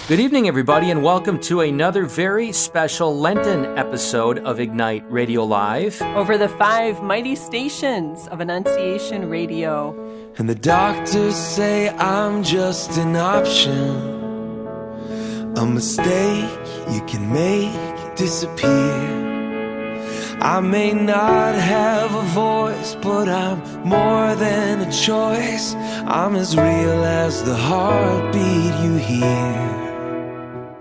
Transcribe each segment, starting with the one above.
Good evening, everybody, and welcome to another very special Lenten episode of Ignite Radio Live. Over the 5 mighty stations of Annunciation Radio. And the doctors say I'm just an option, a mistake you can make disappear. I may not have a voice, but I'm more than a choice. I'm as real as the heartbeat you hear.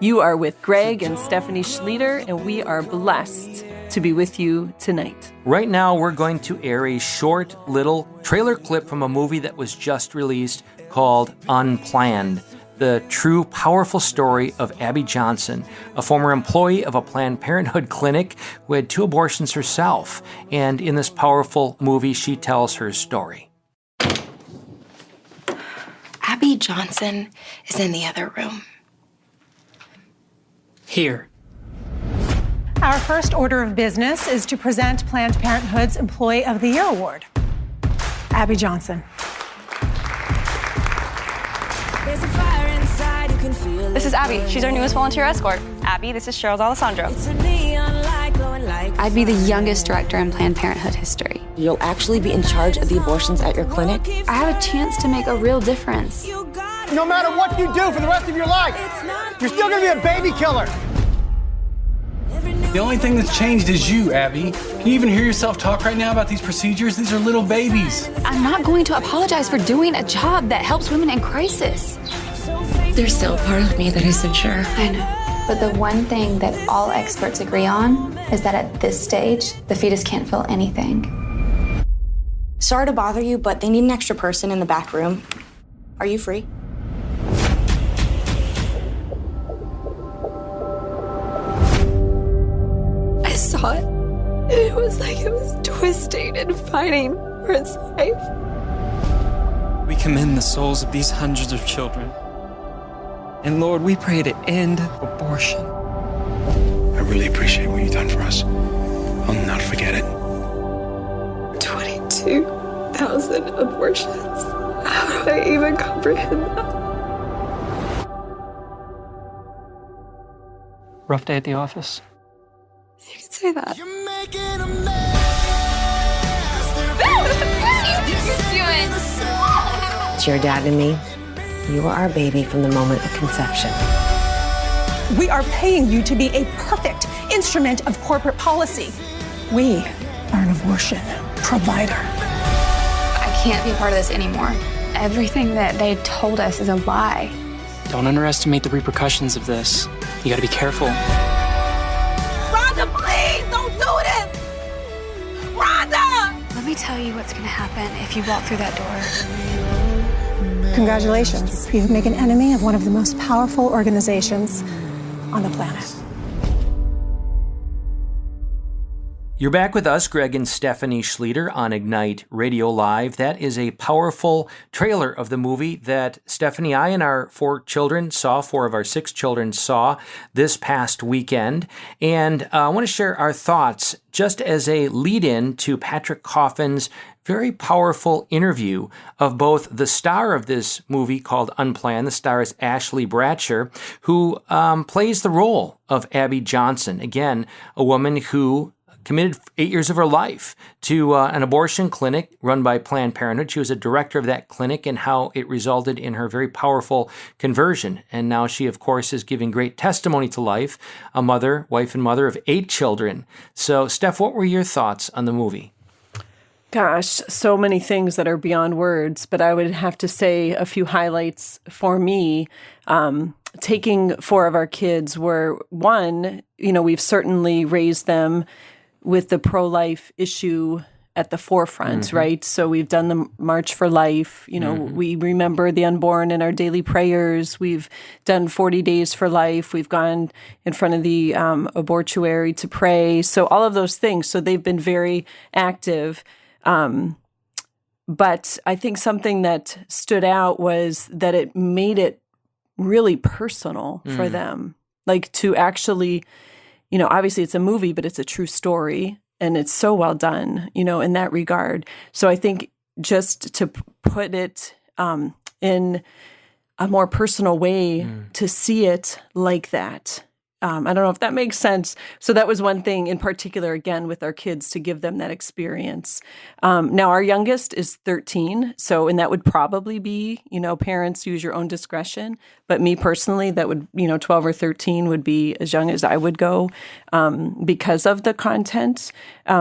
You are with Greg and Stephanie Schlueter, and we are blessed to be with you tonight. Right now, we're going to air a short little trailer clip from a movie that was just released called UNPLANNED, the true, powerful story of Abby Johnson, a former employee of a Planned Parenthood clinic who had 2 abortions herself. And in this powerful movie, she tells her story. Abby Johnson is in the other room. Here. Our first order of business is to present Planned Parenthood's Employee of the Year Award. Abby Johnson. This is Abby. She's our newest volunteer escort. Abby, this is Cheryl's Alessandro. I'd be the youngest director in Planned Parenthood history. You'll actually be in charge of the abortions at your clinic? I have a chance to make a real difference. No matter what you do for the rest of your life, you're still gonna be a baby killer. The only thing that's changed is you, Abby. Can you even hear yourself talk right now about these procedures? These are little babies. I'm not going to apologize for doing a job that helps women in crisis. There's still a part of me that isn't sure. I know. But the one thing that all experts agree on is that at this stage, the fetus can't feel anything. Sorry to bother you, but they need an extra person in the back room. Are you free? I saw it. And it was like it was twisting and fighting for its life. We commend the souls of these hundreds of children. And Lord, we pray to end abortion. I really appreciate what you've done for us. I'll not forget it. 22,000 abortions. How do I even comprehend that? Rough day at the office. You can say that. You're making a mess. It's your dad and me. You were our baby from the moment of conception. We are paying you to be a perfect instrument of corporate policy. We are an abortion provider. I can't be a part of this anymore. Everything that they told us is a lie. Don't underestimate the repercussions of this. You gotta be careful. Rhonda, please don't do this! Rhonda! Let me tell you what's gonna happen if you walk through that door. Congratulations. You've made an enemy of one of the most powerful organizations on the planet. You're back with us, Greg and Stephanie Schlueter, on Ignite Radio Live. That is a powerful trailer of the movie that Stephanie, I, and our 4 of our 6 children saw this past weekend. And I want to share our thoughts just as a lead-in to Patrick Coffin's very powerful interview of both the star of this movie called UNPLANNED. The star is Ashley Bratcher, who plays the role of Abby Johnson. Again, a woman who committed 8 years of her life to an abortion clinic run by Planned Parenthood. She was a director of that clinic, and how it resulted in her very powerful conversion. And now she, of course, is giving great testimony to life, a mother, wife and mother of 8 children. So, Steph, what were your thoughts on the movie? Gosh, so many things that are beyond words, but I would have to say a few highlights for me. Taking 4 of our kids were, one, we've certainly raised them with the pro-life issue at the forefront, right? So we've done the March for Life. We remember the unborn in our daily prayers. We've done 40 Days for Life. We've gone in front of the abortuary to pray. So all of those things. So they've been very active. But I think something that stood out was that it made it really personal for them. Like to actually, obviously it's a movie, but it's a true story. And it's so well done, in that regard. So I think just to put it in a more personal way to see it like that. I don't know if that makes sense. So that was one thing in particular, again, with our kids, to give them that experience. Now, our youngest is 13, and that would probably be, parents use your own discretion. But me personally, that would, 12 or 13 would be as young as I would go because of the content.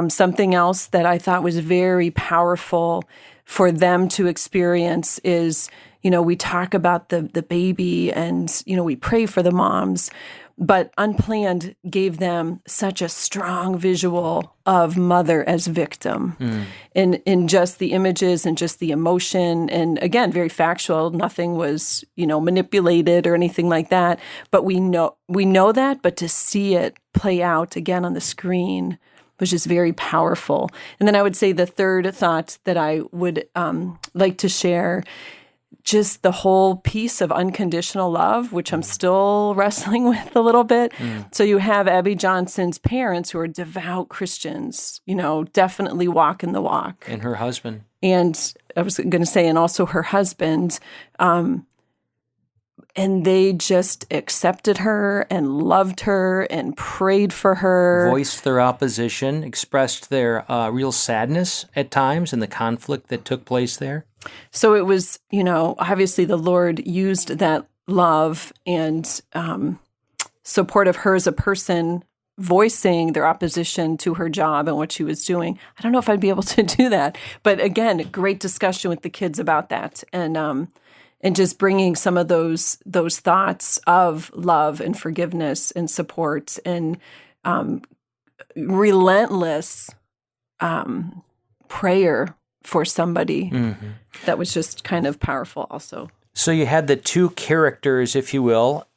Something else that I thought was very powerful for them to experience is, we talk about the baby and, we pray for the moms. But Unplanned gave them such a strong visual of mother as victim in just the images and just the emotion. And again, very factual. Nothing was, manipulated or anything like that. But we know that, but to see it play out again on the screen was just very powerful. And then I would say the third thought that I would like to share, just the whole piece of unconditional love, which I'm still wrestling with a little bit. So you have Abby Johnson's parents who are devout Christians, definitely walking the walk. And her husband. And I was going to say, and also her husband. And they just accepted her and loved her and prayed for her. Voiced their opposition, expressed their real sadness at times in the conflict that took place there. So it was, obviously the Lord used that love and support of her as a person, voicing their opposition to her job and what she was doing. I don't know if I'd be able to do that. But again, great discussion with the kids about that. And just bringing some of those thoughts of love and forgiveness and support and relentless prayer for somebody. That was just kind of powerful also. So you had the two characters, if you will,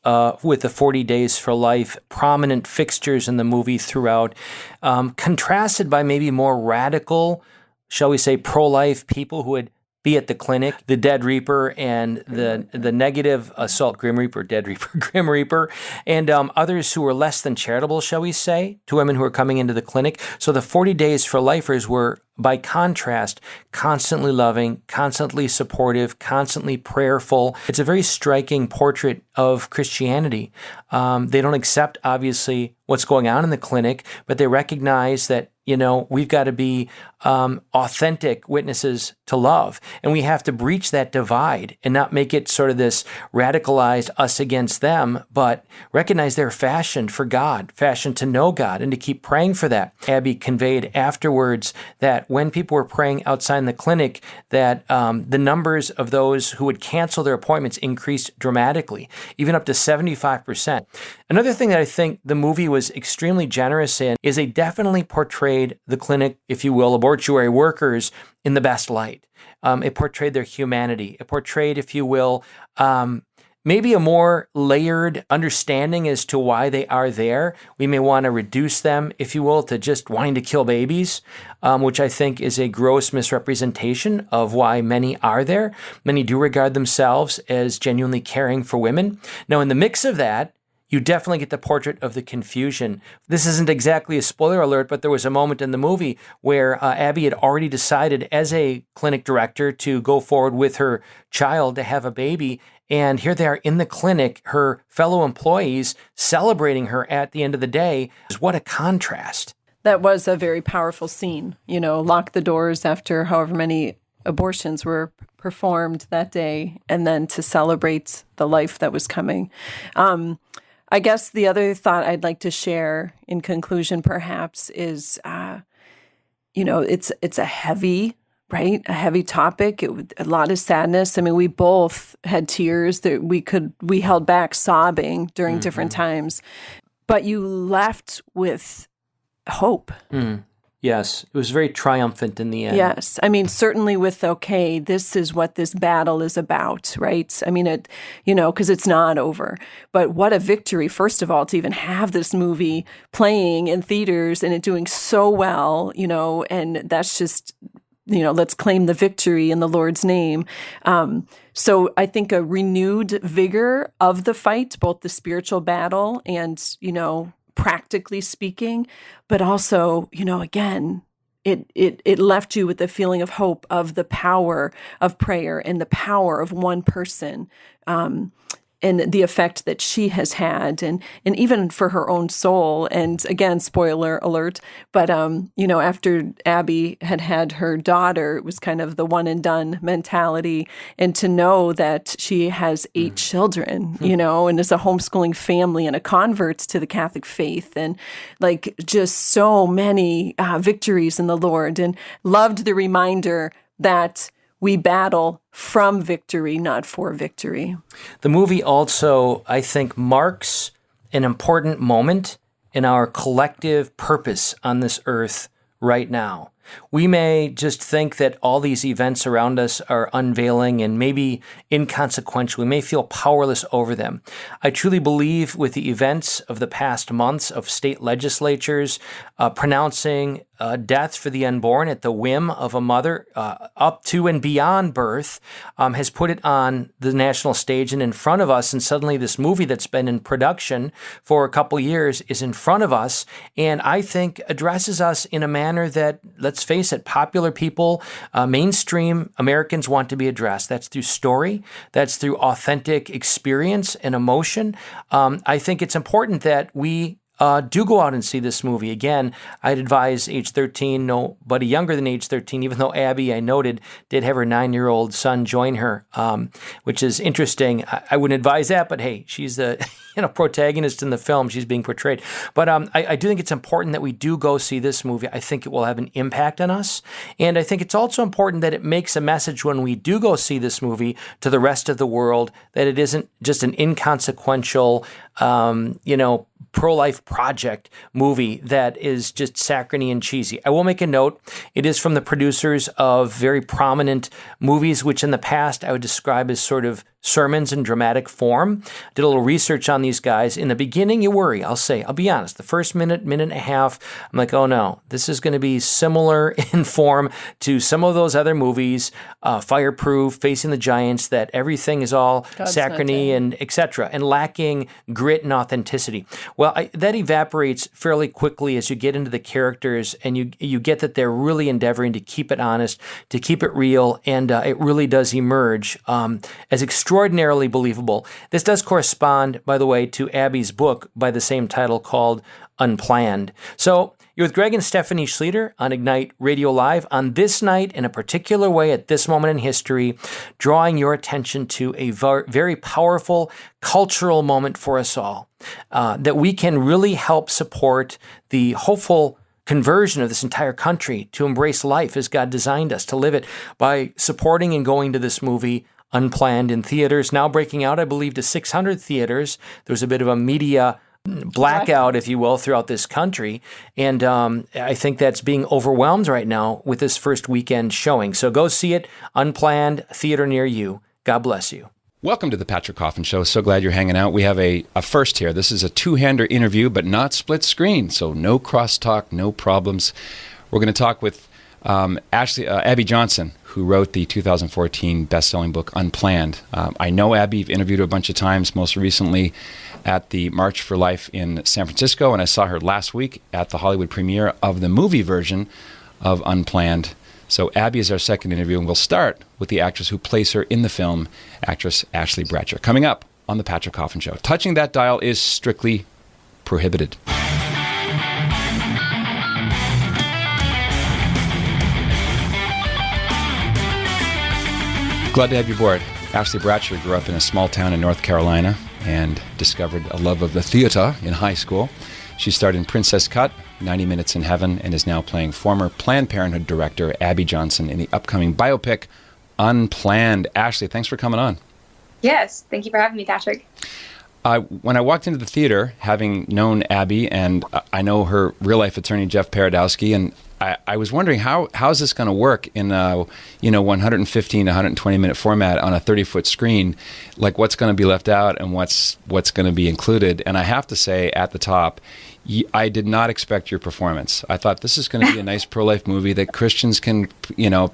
with the 40 Days for Life, prominent fixtures in the movie throughout, contrasted by maybe more radical, shall we say, pro-life people who would be at the clinic, the Dead Reaper and the negative assault Grim Reaper, Dead Reaper, Grim Reaper, and others who were less than charitable, shall we say, to women who were coming into the clinic. So the 40 Days for Lifers were, by contrast, constantly loving, constantly supportive, constantly prayerful. It's a very striking portrait of Christianity. They don't accept, obviously, what's going on in the clinic, but they recognize that, we've got to be authentic witnesses to love. And we have to breach that divide and not make it sort of this radicalized us against them, but recognize they're fashioned for God, fashioned to know God, and to keep praying for that. Abby conveyed afterwards that when people were praying outside in the clinic, that the numbers of those who would cancel their appointments increased dramatically, even up to 75%. Another thing that I think the movie was extremely generous in is they definitely portrayed the clinic, if you will, abortuary workers in the best light. It portrayed their humanity. It portrayed, if you will, maybe a more layered understanding as to why they are there. We may want to reduce them, if you will, to just wanting to kill babies, which I think is a gross misrepresentation of why many are there. Many do regard themselves as genuinely caring for women. Now, in the mix of that, you definitely get the portrait of the confusion. This isn't exactly a spoiler alert, but there was a moment in the movie where Abby had already decided as a clinic director to go forward with her child to have a baby. And here they are in the clinic, her fellow employees celebrating her at the end of the day. What a contrast. That was a very powerful scene. Lock the doors after however many abortions were performed that day, and then to celebrate the life that was coming. I guess the other thought I'd like to share in conclusion, perhaps, is, it's a heavy, right? A heavy topic. A lot of sadness. I mean, we both had tears that we held back sobbing during different times, but you left with hope. Yes, it was very triumphant in the end. Yes. I mean, certainly with, okay, this is what this battle is about, right? I mean, because it's not over. But what a victory, first of all, to even have this movie playing in theaters and it doing so well, and that's just, let's claim the victory in the Lord's name. So I think a renewed vigor of the fight, both the spiritual battle and, practically speaking, but also, again, it left you with the feeling of hope, of the power of prayer and the power of one person. And the effect that she has had, and even for her own soul. And again, spoiler alert, but after Abby had her daughter, it was kind of the one and done mentality. And to know that she has 8 children, and is a homeschooling family and a convert to the Catholic faith, and like just so many victories in the Lord, and loved the reminder that we battle from victory, not for victory. The movie also, I think, marks an important moment in our collective purpose on this earth right now. We may just think that all these events around us are unveiling and maybe inconsequential. We may feel powerless over them. I truly believe with the events of the past months of state legislatures pronouncing death for the unborn at the whim of a mother up to and beyond birth has put it on the national stage and in front of us. And suddenly this movie that's been in production for a couple years is in front of us, and I think addresses us in a manner that, let's face it, popular people, mainstream Americans want to be addressed. That's through story. That's through authentic experience and emotion. I think it's important that we do go out and see this movie. Again, I'd advise age 13, nobody younger than age 13, even though Abby, I noted, did have her 9-year-old son join her, which is interesting. I wouldn't advise that, but hey, she's the protagonist in the film. She's being portrayed. But I do think it's important that we do go see this movie. I think it will have an impact on us. And I think it's also important that it makes a message when we do go see this movie to the rest of the world, that it isn't just an inconsequential, pro-life project movie that is just saccharine and cheesy. I will make a note. It is from the producers of very prominent movies, which in the past I would describe as sort of sermons in dramatic form. Did a little research on these guys. In the beginning, you worry. I'll be honest. The first minute and a half, I'm like, oh no, this is going to be similar in form to some of those other movies, Fireproof, Facing the Giants, that everything is all saccharine and etc. and lacking grit and authenticity. Well, that evaporates fairly quickly as you get into the characters, and you get that they're really endeavoring to keep it honest, to keep it real, and it really does emerge as extraordinarily believable. This does correspond, by the way, to Abby's book by the same title called Unplanned. So you're with Greg and Stephanie Schlueter on Ignite Radio Live on this night in a particular way at this moment in history, drawing your attention to a very powerful cultural moment for us all, that we can really help support the hopeful conversion of this entire country to embrace life as God designed us to live it by supporting and going to this movie Unplanned in theaters, now breaking out, I believe, to 600 theaters. There's a bit of a media blackout, if you will, throughout this country. And I think that's being overwhelmed right now with this first weekend showing. So go see it, Unplanned, theater near you. God bless you. Welcome to the Patrick Coffin Show. So glad you're hanging out. We have a first here. This is a two-hander interview, but not split screen. So no crosstalk, no problems. We're going to talk with Abby Johnson, who wrote the 2014 best-selling book Unplanned. I know Abby. You've interviewed her a bunch of times, most recently at the March for Life in San Francisco, and I saw her last week at the Hollywood premiere of the movie version of Unplanned. So Abby is our second interview, and we'll start with the actress who plays her in the film, actress Ashley Bratcher. Coming up on The Patrick Coffin Show. Touching that dial is strictly prohibited. Glad to have you aboard. Ashley Bratcher grew up in a small town in North Carolina and discovered a love of the theater in high school. She starred in Princess Cut, 90 Minutes in Heaven, and is now playing former Planned Parenthood director Abby Johnson in the upcoming biopic Unplanned. Ashley, thanks for coming on. Yes, thank you for having me, Patrick. When I walked into the theater, having known Abby, and I know her real-life attorney, Jeff Paradowski, and I was wondering how is this going to work in a 115 to 120 minute format on a 30-foot screen? Like, what's going to be left out and what's going to be included? And I have to say, at the top, I did not expect your performance. I thought this is going to be a nice pro-life movie that Christians can,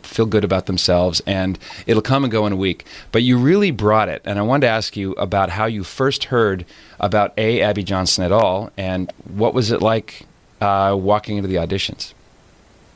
feel good about themselves, and it'll come and go in a week. But you really brought it, and I wanted to ask you about how you first heard about Abby Johnson at all, and what was it like walking into the auditions?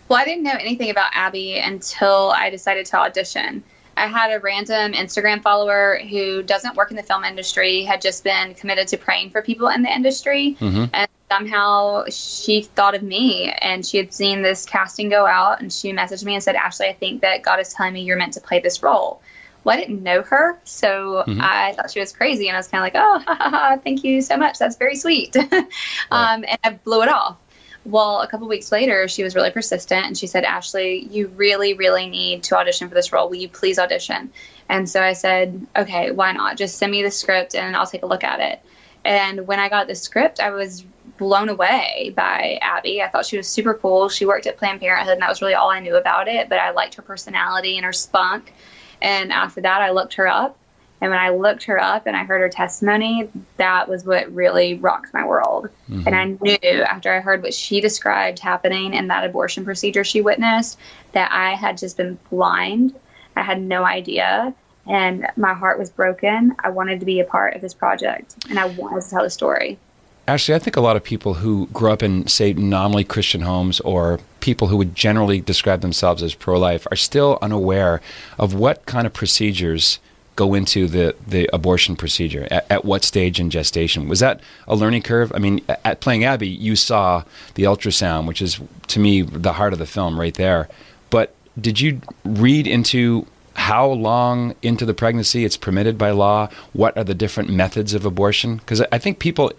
Well, I didn't know anything about Abby until I decided to audition. I had a random Instagram follower who doesn't work in the film industry, had just been committed to praying for people in the industry. And somehow she thought of me, and she had seen this casting go out, and she messaged me and said, Ashley, I think that God is telling me you're meant to play this role. Well, I didn't know her, so I thought she was crazy, and I was kind of like, oh, ha, ha, ha, thank you so much. That's very sweet. And I blew it off. Well, a couple weeks later, she was really persistent, and she said, Ashley, you really, really need to audition for this role. Will you please audition? And so I said, okay, why not? Just send me the script, and I'll take a look at it. And when I got the script, I was blown away by Abby. I thought she was super cool. She worked at Planned Parenthood, and that was really all I knew about it, but I liked her personality and her spunk. And after that, I looked her up. And when I looked her up and I heard her testimony, that was what really rocked my world. And I knew after I heard what she described happening in that abortion procedure she witnessed, that I had just been blind. I had no idea. And my heart was broken. I wanted to be a part of this project, and I wanted to tell the story. Ashley, I think a lot of people who grew up in, say, nominally Christian homes, or people who would generally describe themselves as pro-life, are still unaware of what kind of procedures go into the abortion procedure. At what stage in gestation? Was that a learning curve? I mean, at playing Abby, you saw the ultrasound, which is, to me, the heart of the film right there. But did you read into how long into the pregnancy it's permitted by law? What are the different methods of abortion? Because I think people,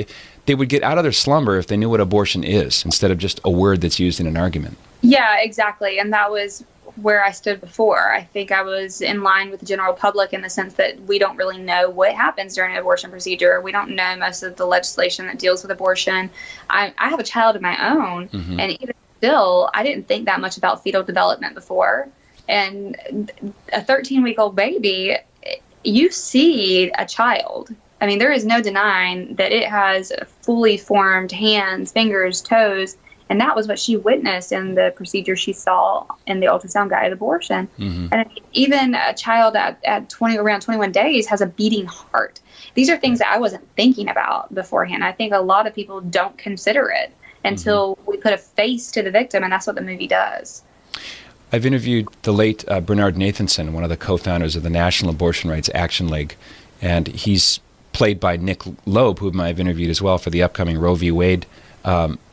they would get out of their slumber if they knew what abortion is, instead of just a word that's used in an argument. Yeah, exactly. And that was where I stood before. I think I was in line with the general public in the sense that we don't really know what happens during an abortion procedure. We don't know most of the legislation that deals with abortion. I have a child of my own, and even still, I didn't think that much about fetal development before. And a 13-week-old baby, you see a child. I mean, there is no denying that it has fully formed hands, fingers, toes. And that was what she witnessed in the procedure she saw in the ultrasound guided abortion. And even a child at around 21 days has a beating heart. These are things that I wasn't thinking about beforehand. I think a lot of people don't consider it until we put a face to the victim, and that's what the movie does. I've interviewed the late Bernard Nathanson, one of the co-founders of the National Abortion Rights Action League, and he's played by Nick Loeb, whom I've interviewed as well for the upcoming Roe v. Wade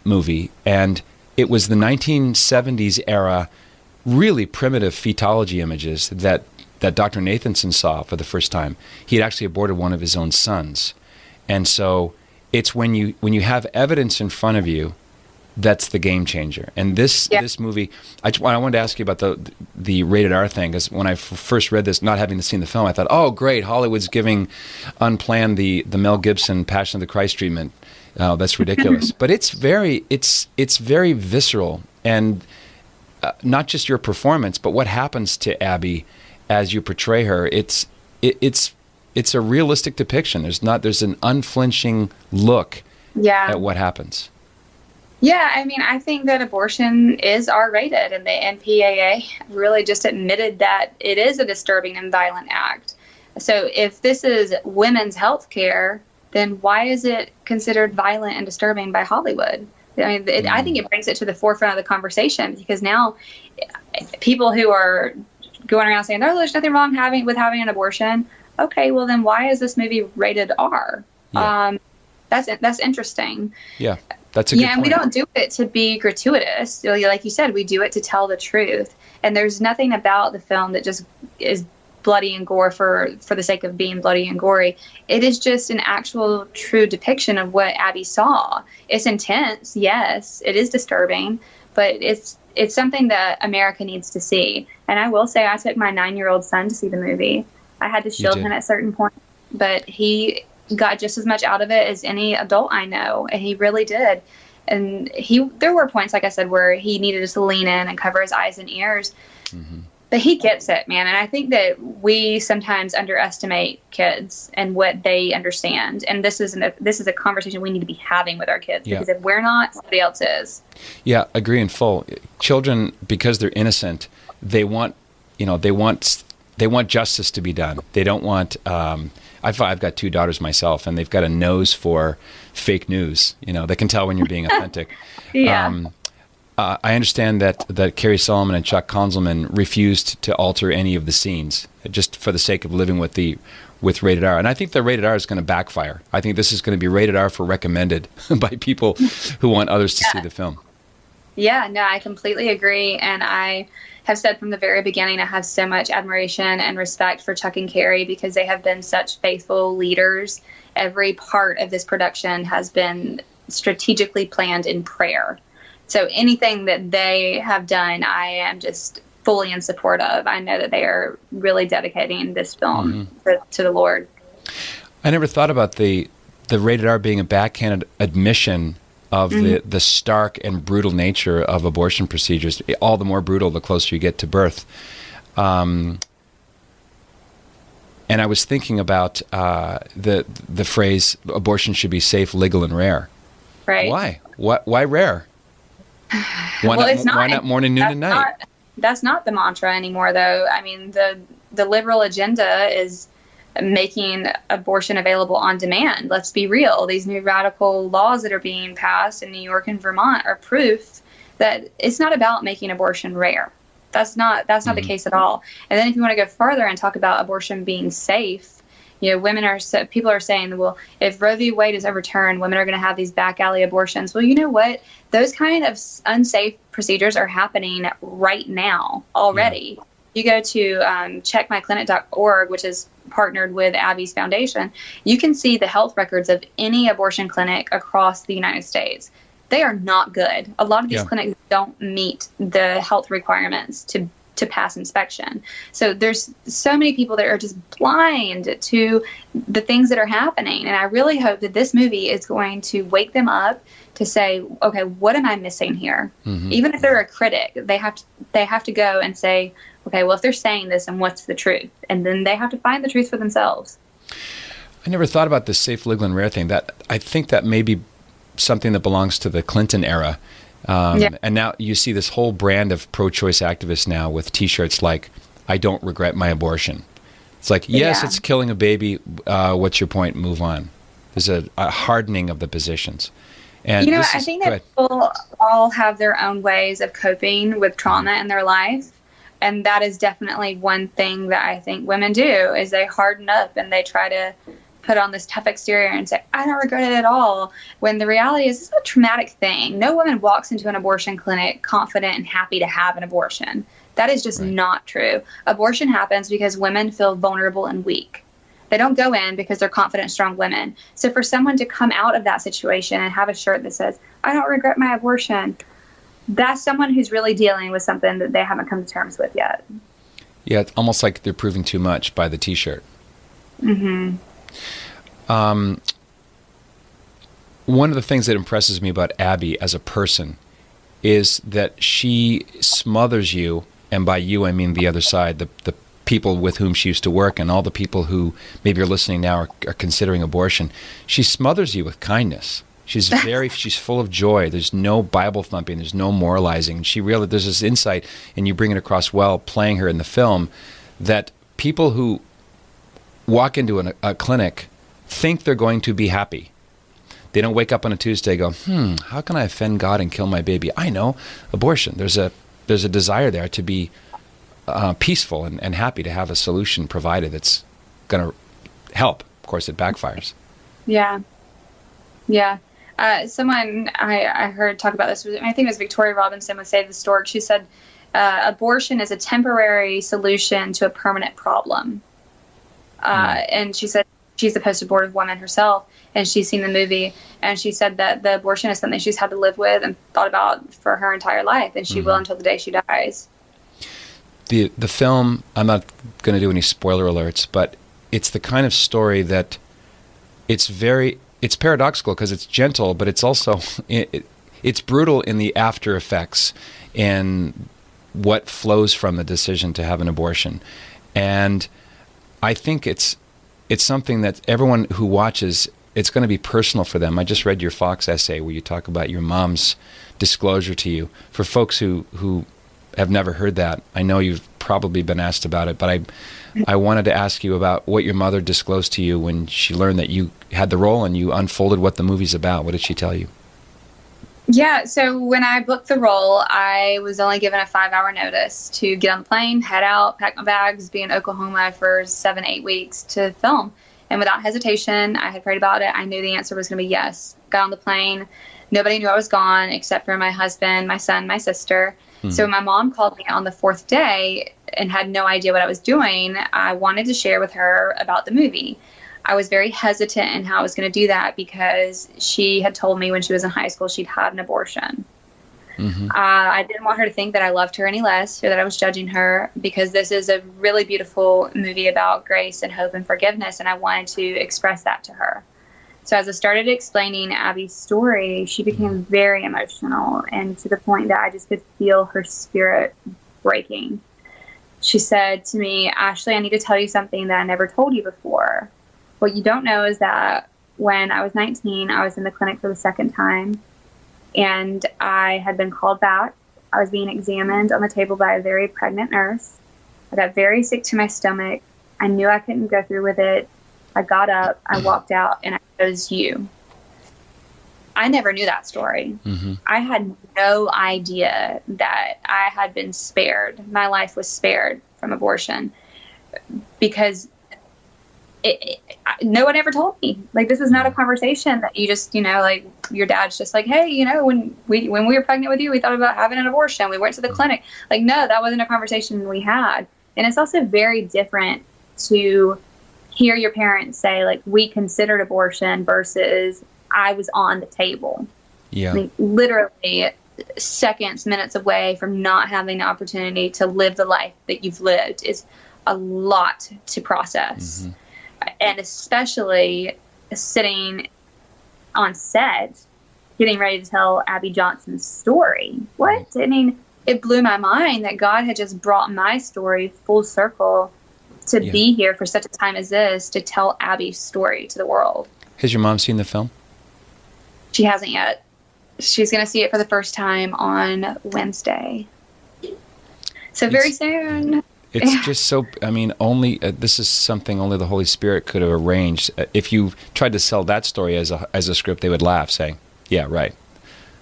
movie. And it was the 1970s era, really primitive fetology images that Dr. Nathanson saw for the first time. He had actually aborted one of his own sons. And so it's when you have evidence in front of you, that's the game changer. And this movie, I wanted to ask you about the rated R thing, because when I first read this, not having seen the film, I thought, oh, great, Hollywood's giving Unplanned the Mel Gibson Passion of the Christ treatment. Oh, that's ridiculous. But it's very visceral, and not just your performance, but what happens to Abby as you portray her. It's a realistic depiction. There's an unflinching look at what happens. Yeah, I mean, I think that abortion is R-rated, and the NPAA really just admitted that it is a disturbing and violent act. So if this is women's health care, then why is it considered violent and disturbing by Hollywood? I mean, I think it brings it to the forefront of the conversation, because now people who are going around saying, oh, there's nothing wrong with having an abortion. Okay, well, then why is this movie rated R? Yeah. That's interesting. Yeah. That's a good point. And we don't do it to be gratuitous. Like you said, we do it to tell the truth. And there's nothing about the film that just is bloody and gore for the sake of being bloody and gory. It is just an actual true depiction of what Abby saw. It's intense, yes. It is disturbing, but it's something that America needs to see. And I will say, I took my 9-year-old son to see the movie. I had to shield him at certain points, but he got just as much out of it as any adult I know, and he really did. And there were points, like I said, where he needed to lean in and cover his eyes and ears. But he gets it, man. And I think that we sometimes underestimate kids and what they understand. And this is a conversation we need to be having with our kids, because if we're not, somebody else is. Yeah, agree in full. Children, because they're innocent, they want justice to be done. They don't want. I've got 2 daughters myself, and they've got a nose for fake news. They can tell when you're being authentic. I understand that Carrie Solomon and Chuck Konzelman refused to alter any of the scenes just for the sake of living with rated R. And I think the rated R is going to backfire. I think this is going to be rated R for recommended by people who want others to see the film. Yeah, no, I completely agree. And I have said from the very beginning, I have so much admiration and respect for Chuck and Carrie because they have been such faithful leaders. Every part of this production has been strategically planned in prayer. So anything that they have done, I am just fully in support of. I know that they are really dedicating this film to the Lord. I never thought about the rated R being a backhanded admission of the stark and brutal nature of abortion procedures. All the more brutal the closer you get to birth. And I was thinking about the phrase, abortion should be safe, legal, and rare. Right. Why? Why rare? Why not morning, noon, and night? That's not the mantra anymore, though. I mean, the liberal agenda is making abortion available on demand. Let's be real. These new radical laws that are being passed in New York and Vermont are proof that it's not about making abortion rare. That's not the case at all. And then if you want to go further and talk about abortion being safe, people are saying, well, if Roe v. Wade is overturned, women are going to have these back alley abortions. Well, you know what? Those kind of unsafe procedures are happening right now already. Yeah. You go to checkmyclinic.org, which is partnered with Abby's foundation. You can see the health records of any abortion clinic across the United States. They are not good. A lot of these clinics don't meet the health requirements to pass inspection. So there's so many people that are just blind to the things that are happening. And I really hope that this movie is going to wake them up to say, okay, what am I missing here? Even if they're a critic, they have to go and say, okay, well, if they're saying this, and what's the truth? And then they have to find the truth for themselves. I never thought about this safe, legal, and rare thing. I think that may be something that belongs to the Clinton era. And now you see this whole brand of pro-choice activists now with T-shirts like, I don't regret my abortion. It's like, yes, it's killing a baby. What's your point? Move on. There's a hardening of the positions. And I think that people all have their own ways of coping with trauma in their life. And that is definitely one thing that I think women do is they harden up and they try to put on this tough exterior and say, I don't regret it at all. When the reality is, it's a traumatic thing. No woman walks into an abortion clinic confident and happy to have an abortion. That is just not true. Abortion happens because women feel vulnerable and weak. They don't go in because they're confident, strong women. So for someone to come out of that situation and have a shirt that says, I don't regret my abortion, that's someone who's really dealing with something that they haven't come to terms with yet. Yeah, it's almost like they're proving too much by the T-shirt. Mm-hmm. One of the things that impresses me about Abby as a person is that she smothers you, and by you I mean the other side, the people with whom she used to work and all the people who maybe are listening now are considering abortion. She smothers you with kindness. She's full of joy. There's no Bible thumping. There's no moralizing. There's this insight, and you bring it across well playing her in the film, that people who walk into a clinic think they're going to be happy. They don't wake up on a Tuesday and go, how can I offend God and kill my baby? I know, abortion. There's a desire there to be peaceful and happy, to have a solution provided that's going to help. Of course, it backfires. Yeah. Someone I heard talk about this, I think it was Victoria Robinson with Save the Stork. She said, abortion is a temporary solution to a permanent problem. And she said she's a post-abortive woman herself, and she's seen the movie, and she said that the abortion is something she's had to live with and thought about for her entire life, and she will until the day she dies. The film, I'm not going to do any spoiler alerts, but it's the kind of story that it's paradoxical because it's gentle, but it's also it's brutal in the after effects and what flows from the decision to have an abortion. And I think it's something that everyone who watches, it's going to be personal for them. I just read your Fox essay where you talk about your mom's disclosure to you. For folks who have never heard that, I know you've probably been asked about it, but I wanted to ask you about what your mother disclosed to you when she learned that you had the role and you unfolded what the movie's about. What did she tell you? Yeah, so when I booked the role, I was only given a 5-hour notice to get on the plane, head out, pack my bags, be in Oklahoma for 7-8 weeks to film. And without hesitation, I had prayed about it. I knew the answer was going to be yes. Got on the plane. Nobody knew I was gone except for my husband, my son, my sister. So my mom called me on the 4th day and had no idea what I was doing. I wanted to share with her about the movie. I was very hesitant in how I was going to do that because she had told me when she was in high school she'd had an abortion. I didn't want her to think that I loved her any less or that I was judging her, because this is a really beautiful movie about grace and hope and forgiveness, and I wanted to express that to her. So as I started explaining Abby's story, she became very emotional, and to the point that I just could feel her spirit breaking. She said to me, "Ashley, I need to tell you something that I never told you before. What you don't know is that when I was 19, I was in the clinic for the 2nd time, and I had been called back. I was being examined on the table by a very pregnant nurse. I got very sick to my stomach. I knew I couldn't go through with it. I got up, I walked out, and I chose you." I never knew that story. I had no idea that I had been spared. My life was spared from abortion because no one ever told me. Like, this is not a conversation that you just, like your dad's just like, "Hey, when we were pregnant with you, we thought about having an abortion. We went to the clinic." Like, no, that wasn't a conversation we had. And it's also very different to hear your parents say, like, "We considered abortion," versus "I was on the table." Yeah. Like, literally seconds, minutes away from not having the opportunity to live the life that you've lived is a lot to process. And especially sitting on set, getting ready to tell Abby Johnson's story. What? I mean, it blew my mind that God had just brought my story full circle to be here for such a time as this, to tell Abby's story to the world. Has your mom seen the film? She hasn't yet. She's going to see it for the first time on Wednesday. So very soon. It's just so, only, this is something only the Holy Spirit could have arranged. If you tried to sell that story as a script, they would laugh, saying, "Yeah, right."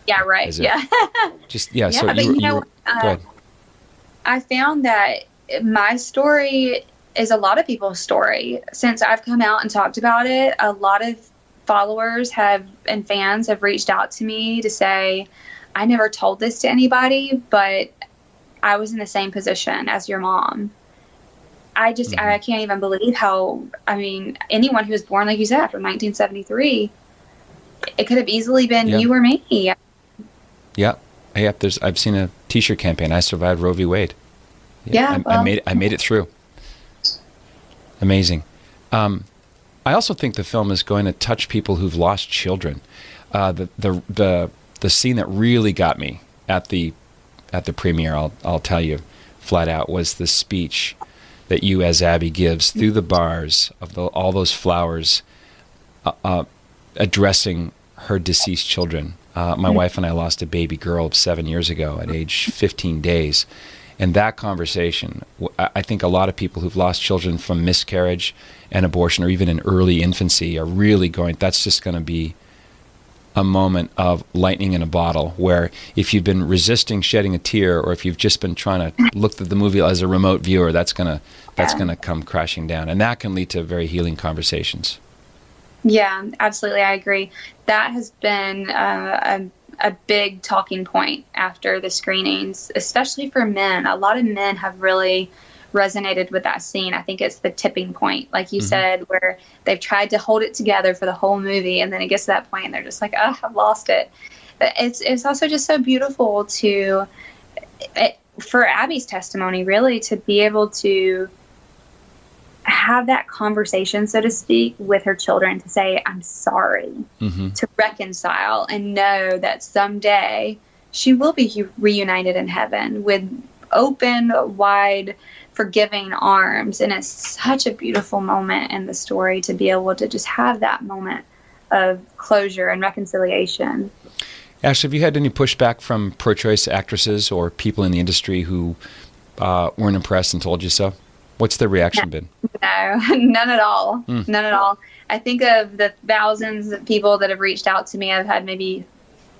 Yeah, right. So but go ahead. I found that my story is a lot of people's story. Since I've come out and talked about it, a lot of followers and fans have reached out to me to say, "I never told this to anybody, but I was in the same position as your mom." I can't even believe how, anyone who was born, like you said, after 1973, it could have easily been you or me. Yeah. I've seen a T-shirt campaign. "I survived Roe v. Wade." I made it through. Amazing. I also think the film is going to touch people who've lost children. The scene that really got me at the premiere, I'll tell you flat out, was the speech that you as Abby gives through the bars of all those flowers, addressing her deceased children. My wife and I lost a baby girl 7 years ago at age 15 days. And that conversation, I think a lot of people who've lost children from miscarriage and abortion, or even in early infancy, are really that's just going to be a moment of lightning in a bottle, where if you've been resisting shedding a tear, or if you've just been trying to look at the movie as a remote viewer, that's gonna come crashing down, and that can lead to very healing conversations. Yeah, absolutely, I agree. That has been a big talking point after the screenings, especially for men. A lot of men have really resonated with that scene. I think it's the tipping point, like you said, where they've tried to hold it together for the whole movie, and then it gets to that point and they're just like, "Oh, I've lost it." But it's also just so beautiful for Abby's testimony, really, to be able to have that conversation, so to speak, with her children, to say, "I'm sorry," to reconcile, and know that someday she will be reunited in heaven with open, wide, forgiving arms. And it's such a beautiful moment in the story to be able to just have that moment of closure and reconciliation. Ashley, have you had any pushback from pro-choice actresses or people in the industry who weren't impressed and told you so? What's their reaction been? No, none at all. None at all. I think of the thousands of people that have reached out to me, I've had maybe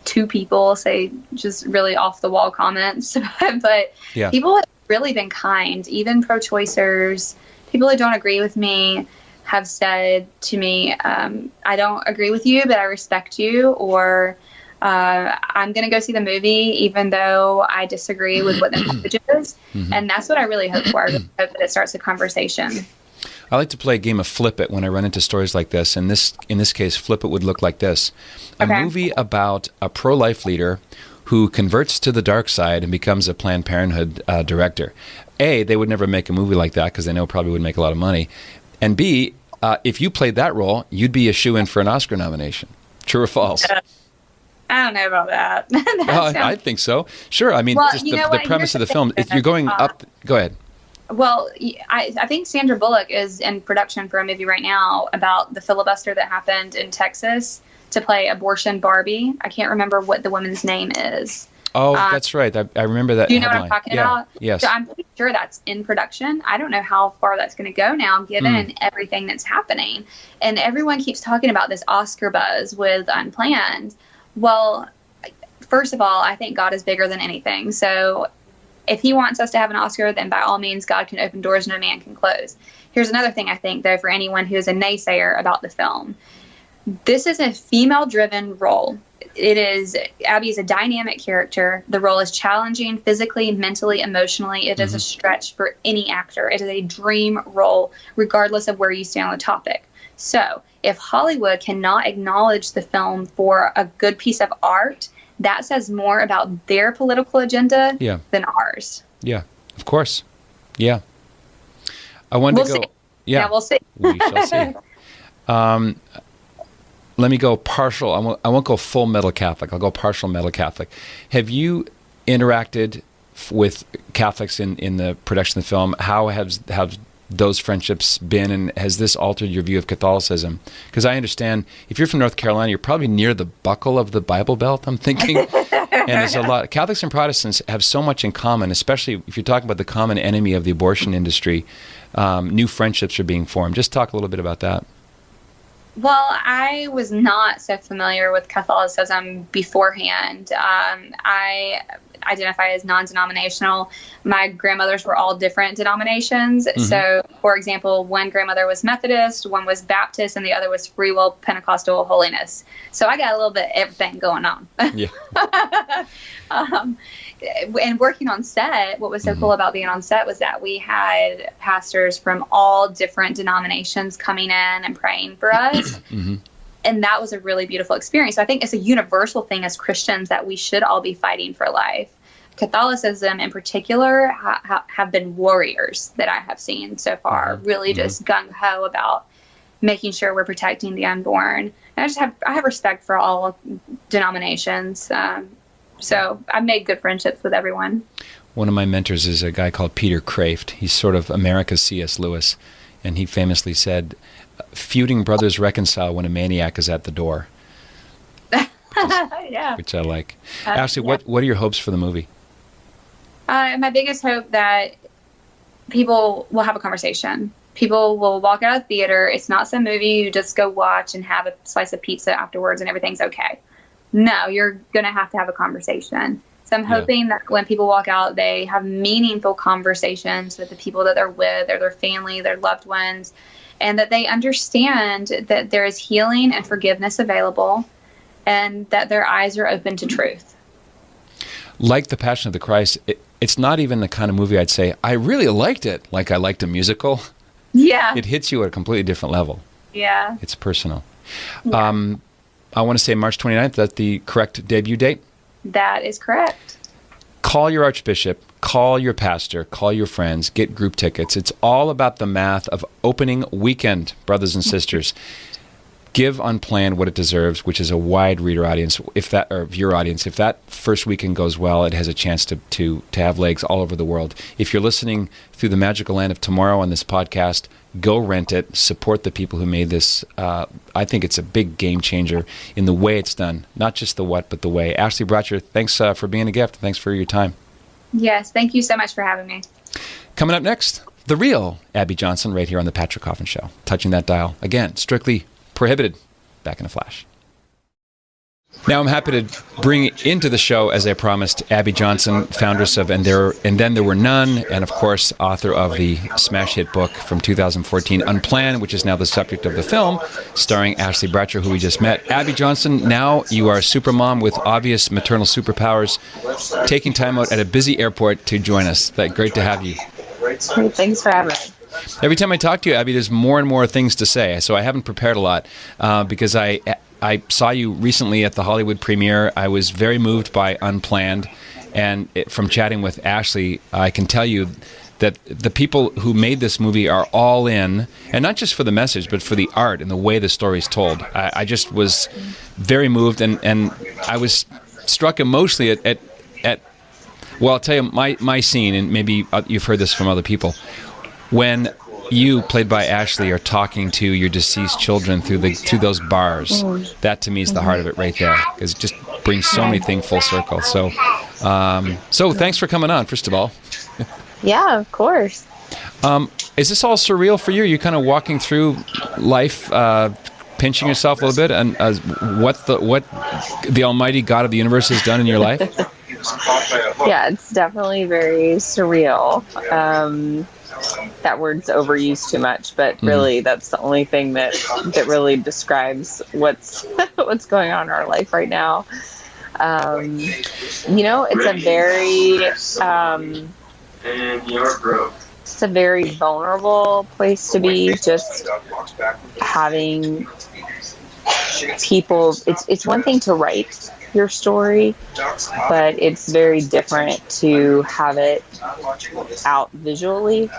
two people say just really off the wall comments, but Yeah. people have really been kind. Even pro-choicers, people who don't agree with me have said to me, I don't agree with you, but I respect you, or I'm going to go see the movie even though I disagree with what the message is. And that's what I really hope for. I really hope that it starts a conversation. I like to play a game of Flip It when I run into stories like this. And in this case, Flip It would look like this. A movie about a pro-life leader who converts to the dark side and becomes a Planned Parenthood director. A, they would never make a movie like that because they know it probably would make a lot of money. And B, if you played that role, you'd be a shoo-in for an Oscar nomination. True or false? I don't know about that. I think so. Sure. I mean, Well, just you know the what? premise of Here's the the film, thing, if you're going up, go ahead. Well, I think Sandra Bullock is in production for a movie right now about the filibuster that happened in Texas to play abortion Barbie. I can't remember what the woman's name is. Oh, that's right. I remember that Do you know headline. what I'm talking about? Yes. So I'm pretty sure that's in production. I don't know how far that's going to go now, given everything that's happening. And everyone keeps talking about this Oscar buzz with Unplanned. Well, first of all, I think God is bigger than anything. So if he wants us to have an Oscar, then by all means, God can open doors no man can close. Here's another thing I think, though, for anyone who is a naysayer about the film. This is a female-driven role. Abby is a dynamic character. The role is challenging physically, mentally, emotionally. It is a stretch for any actor. It is a dream role, regardless of where you stand on the topic. So if Hollywood cannot acknowledge the film for a good piece of art, that says more about their political agenda than ours. Yeah, of course. Yeah. I wanted to go. See. Yeah, we'll see. We shall see. Let me go partial. I won't go full metal Catholic. I'll go partial metal Catholic. Have you interacted with Catholics in the production of the film? How have those friendships been, and has this altered your view of Catholicism? Because I understand if you're from North Carolina, you're probably near the buckle of the Bible Belt, I'm thinking. And there's a lot. Catholics and Protestants have so much in common, especially if you're talking about the common enemy of the abortion industry. New friendships are being formed. Just talk a little bit about that. Well, I was not so familiar with Catholicism beforehand. I identify as non-denominational. My grandmothers were all different denominations. So, for example, one grandmother was Methodist, one was Baptist, and the other was Free Will Pentecostal Holiness. So I got a little bit of everything going on. Yeah. And working on set, what was so cool about being on set was that we had pastors from all different denominations coming in and praying for us. And that was a really beautiful experience. So I think it's a universal thing as Christians that we should all be fighting for life. Catholicism in particular have been warriors that I have seen so far, really just gung-ho about making sure we're protecting the unborn. And I have respect for all denominations. So I've made good friendships with everyone. One of my mentors is a guy called Peter Kraft. He's sort of America's C.S. Lewis. And he famously said, feuding brothers reconcile when a maniac is at the door. Which I like. Ashley, what are your hopes for the movie? My biggest hope that people will have a conversation. People will walk out of the theater. It's not some movie you just go watch and have a slice of pizza afterwards and everything's okay. No, you're going to have a conversation. So I'm hoping that when people walk out, they have meaningful conversations with the people that they're with, or their family, their loved ones, and that they understand that there is healing and forgiveness available, and that their eyes are open to truth. Like The Passion of the Christ, it's not even the kind of movie I'd say, I really liked it, like I liked a musical. Yeah. It hits you at a completely different level. Yeah. It's personal. Yeah. I want to say March 29th. That's the correct debut date? That is correct. Call your archbishop, call your pastor, call your friends, get group tickets. It's all about the math of opening weekend, brothers and sisters. Give Unplanned what it deserves, which is a wide reader audience. If that first weekend goes well, it has a chance to have legs all over the world. If you're listening through the magical land of tomorrow on this podcast, go rent it. Support the people who made this. I think it's a big game changer in the way it's done, not just the what, but the way. Ashley Bratcher, thanks for being a gift. Thanks for your time. Yes, thank you so much for having me. Coming up next, the real Abby Johnson, right here on the Patrick Coffin Show. Touching that dial again, strictly prohibited. Back in a flash. Now I'm happy to bring into the show, as I promised, Abby Johnson, foundress of And Then There Were None, and of course, author of the smash hit book from 2014, Unplanned, which is now the subject of the film, starring Ashley Bratcher, who we just met. Abby Johnson, now you are a supermom with obvious maternal superpowers, taking time out at a busy airport to join us. Great to have you. Thanks for having me. Every time I talk to you, Abby, there's more and more things to say, so I haven't prepared a lot because I saw you recently at the Hollywood premiere. I was very moved by Unplanned, and from chatting with Ashley, I can tell you that the people who made this movie are all in, and not just for the message, but for the art and the way the story's told. I just was very moved, and I was struck emotionally at well, I'll tell you my scene, and maybe you've heard this from other people. When you, played by Ashley, are talking to your deceased children through those bars, that to me is the heart of it right there, because it just brings so many things full circle. So thanks for coming on, first of all. Yeah, of course. Is this all surreal for you? You're kind of walking through life, pinching yourself a little bit, and what the Almighty God of the universe has done in your life? Yeah, it's definitely very surreal. That word's overused too much, but really that's the only thing that really describes what's going on in our life right now. It's a very vulnerable place to be, just having people. It's one thing to write your story, but it's very different to have it out visually,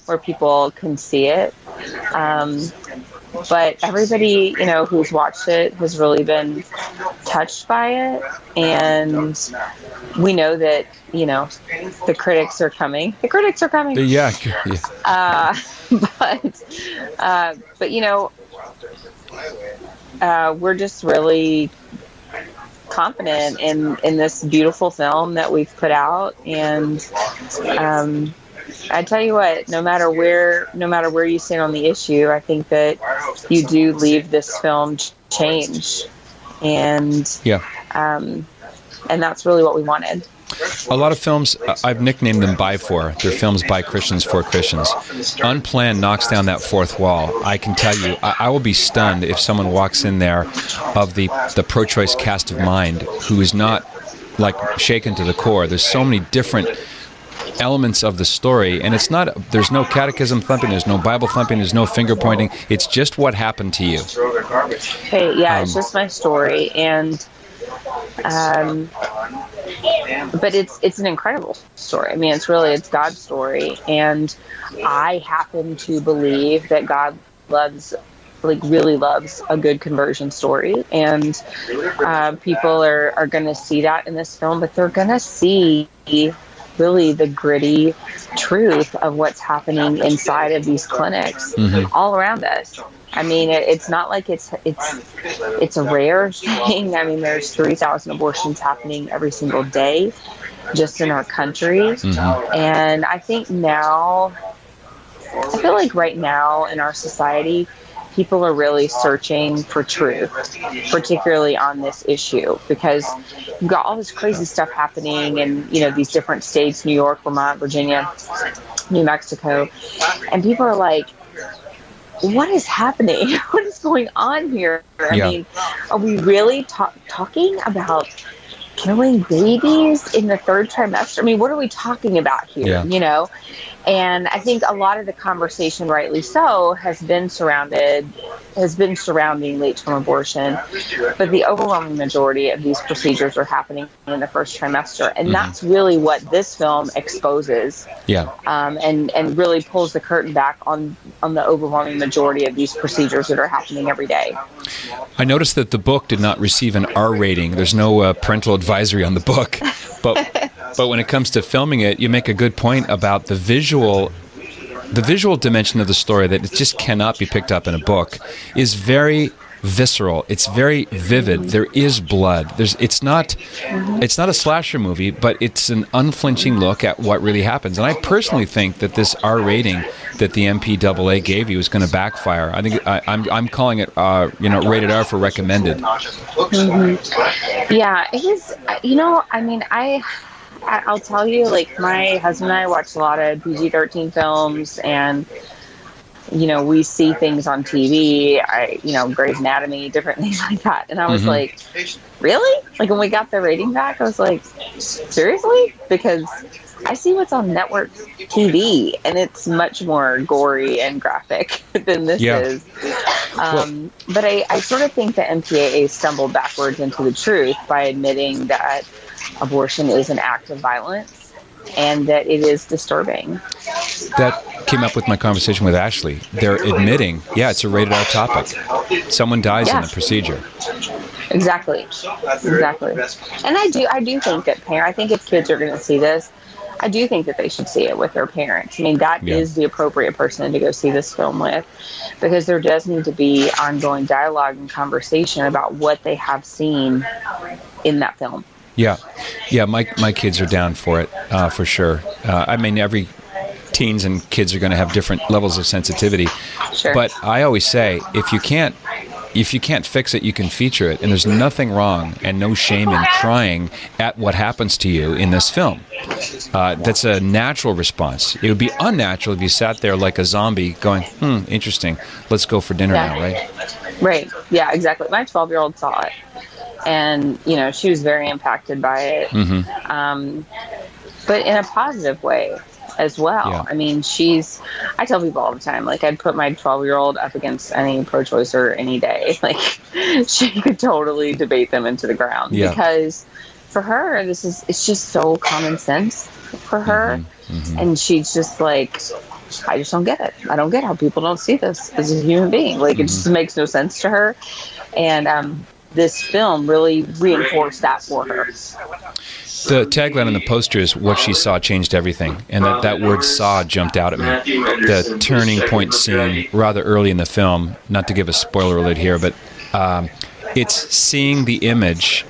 where people can see it. But everybody, who's watched it has really been touched by it, and we know that the critics are coming. The critics are coming. Yeah. We're just really confident in this beautiful film that we've put out, and I tell you what, no matter where you stand on the issue, I think that you do leave this film changed, and that's really what we wanted. A lot of films, I've nicknamed them by for. They're films by Christians for Christians. Unplanned knocks down that fourth wall. I can tell you, I will be stunned if someone walks in there of the pro-choice cast of mind who is not shaken to the core. There's so many different elements of the story, and there's no catechism thumping, there's no Bible thumping, there's no finger pointing. It's just what happened to you. Hey, it's just my story, and but it's an incredible story. I mean, it's God's story, and I happen to believe that God really loves a good conversion story, and people are going to see that in this film, but they're going to see really the gritty truth of what's happening inside of these clinics all around us. I mean, it's not like it's a rare thing. I mean, there's 3,000 abortions happening every single day just in our country. And I feel like right now in our society, people are really searching for truth, particularly on this issue, because you've got all this crazy stuff happening in, these different states, New York, Vermont, Virginia, New Mexico, and people are like, what is happening? What is going on here? I mean, are we really talking about killing babies in the third trimester? I mean, what are we talking about here? And I think a lot of the conversation, rightly so, has been surrounding late-term abortion, but the overwhelming majority of these procedures are happening in the first trimester, and that's really what this film exposes. And really pulls the curtain back on the overwhelming majority of these procedures that are happening every day. I noticed that the book did not receive an R rating. There's no parental advisory on the book, but when it comes to filming it, you make a good point about the visual dimension of the story, that it just cannot be picked up in a book, is very, visceral. It's very vivid. There is blood. It's not a slasher movie, but it's an unflinching look at what really happens. And I personally think that this R rating that the MPAA gave you is going to backfire. I think I'm calling it rated R for recommended. Yeah, it is. I mean, I'll tell you, like, my husband and I watch a lot of PG-13 films, and we see things on TV, Grey's Anatomy, different things like that. And I was like, really? Like, when we got the rating back, I was like, seriously? Because I see what's on network TV, and it's much more gory and graphic than this is. But I sort of think the MPAA stumbled backwards into the truth by admitting that abortion is an act of violence and that it is disturbing. That came up with my conversation with Ashley. They're admitting, it's a rated R topic. Someone dies in the procedure. Exactly. And I do think that I think if kids are going to see this, I do think that they should see it with their parents. I mean, that is the appropriate person to go see this film with, because there does need to be ongoing dialogue and conversation about what they have seen in that film. Yeah, my kids are down for it, for sure. I mean, every teens and kids are going to have different levels of sensitivity. Sure. But I always say, if you can't fix it, you can feature it. And there's nothing wrong and no shame in crying at what happens to you in this film. That's a natural response. It would be unnatural if you sat there like a zombie going, interesting, let's go for dinner now, right? Right. Yeah, exactly. My 12-year-old saw it. And, she was very impacted by it. But in a positive way as well. Yeah. I mean, I tell people all the time, like, I'd put my 12-year-old up against any pro-choicer any day. Like, she could totally debate them into the ground. Yeah. Because for her, it's just so common sense for her. And she's just like, I just don't get it. I don't get how people don't see this as a human being. Like, it just makes no sense to her. And this film really reinforced that for her. The tagline on the poster is "What she saw changed everything," and that word "saw" jumped out at me. The turning point scene rather early in the film, not to give a spoiler alert here, but it's seeing the image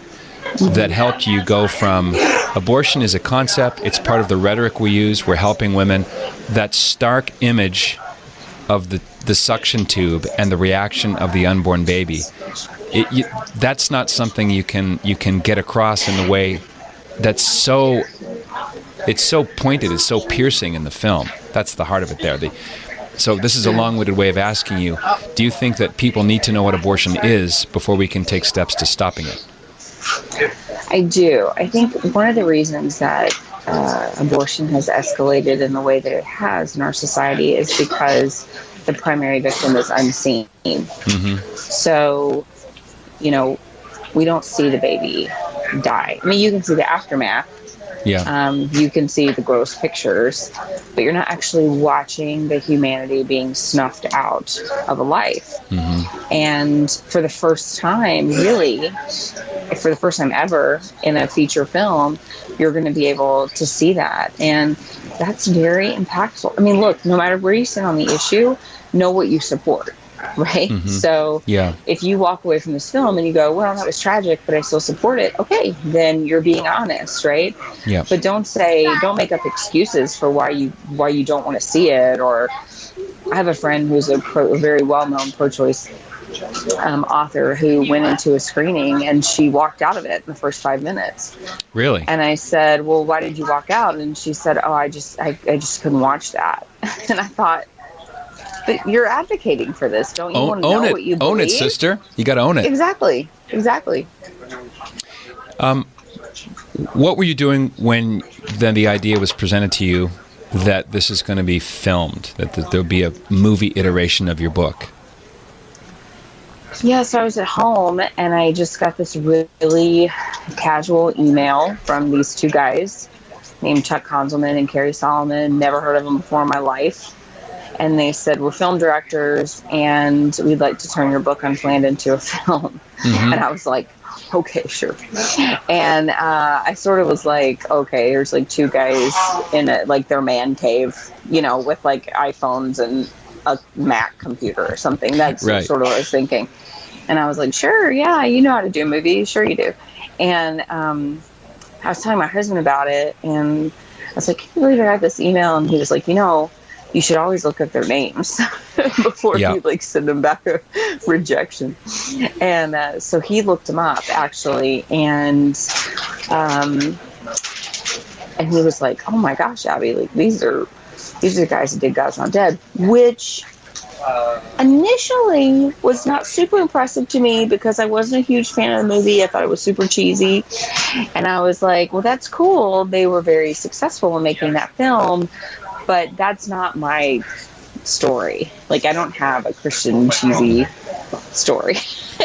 that helped you go from abortion is a concept, it's part of the rhetoric we use, we're helping women, that stark image of the suction tube and the reaction of the unborn baby. That's not something you can get across in the way that's so pointed, it's so piercing in the film. That's the heart of it there. So this is a long-winded way of asking you, do you think that people need to know what abortion is before we can take steps to stopping it? I do. I think one of the reasons that abortion has escalated in the way that it has in our society is because the primary victim is unseen. So, we don't see the baby die. I mean, you can see the aftermath. Yeah. You can see the gross pictures, but you're not actually watching the humanity being snuffed out of a life. And for the first time, really, for the first time ever in a feature film, you're going to be able to see that. And that's very impactful. I mean, look, no matter where you sit on the issue, know what you support. Right. So if you walk away from this film and you go, well, that was tragic, but I still support it. Okay, then you're being honest. Right. Yeah. But don't make up excuses for why you don't want to see it. Or I have a friend who's a very well-known pro-choice author who went into a screening and she walked out of it in the first 5 minutes. Really? And I said, well, why did you walk out? And she said, oh, I just couldn't watch that. And I thought, but you're advocating for this. Don't you want to know what you believe? Own it, sister. You got to own it. Exactly. What were you doing when then the idea was presented to you that this is going to be filmed, that there'll be a movie iteration of your book? Yeah, so I was at home and I just got this really casual email from these two guys named Chuck Konzelman and Carrie Solomon. Never heard of them before in my life. And they said, we're film directors and we'd like to turn your book Unplanned into a film. And I was like, okay, sure. And I sort of was like, okay, there's like two guys in their man cave, with like iPhones and a Mac computer or something. That's sort of what I was thinking. And I was like, sure, yeah, you know how to do a movie. Sure you do. And I was telling my husband about it, and I was like, can you believe I got this email? And he was like, you should always look up their names before you like send them back a rejection. And so he looked them up actually, and he was like, oh my gosh, Abby, like these are the guys that did God's Not Dead, which initially was not super impressive to me because I wasn't a huge fan of the movie. I thought it was super cheesy. And I was like, well, that's cool. They were very successful in making that film, but that's not my story. Like, I don't have a Christian cheesy story.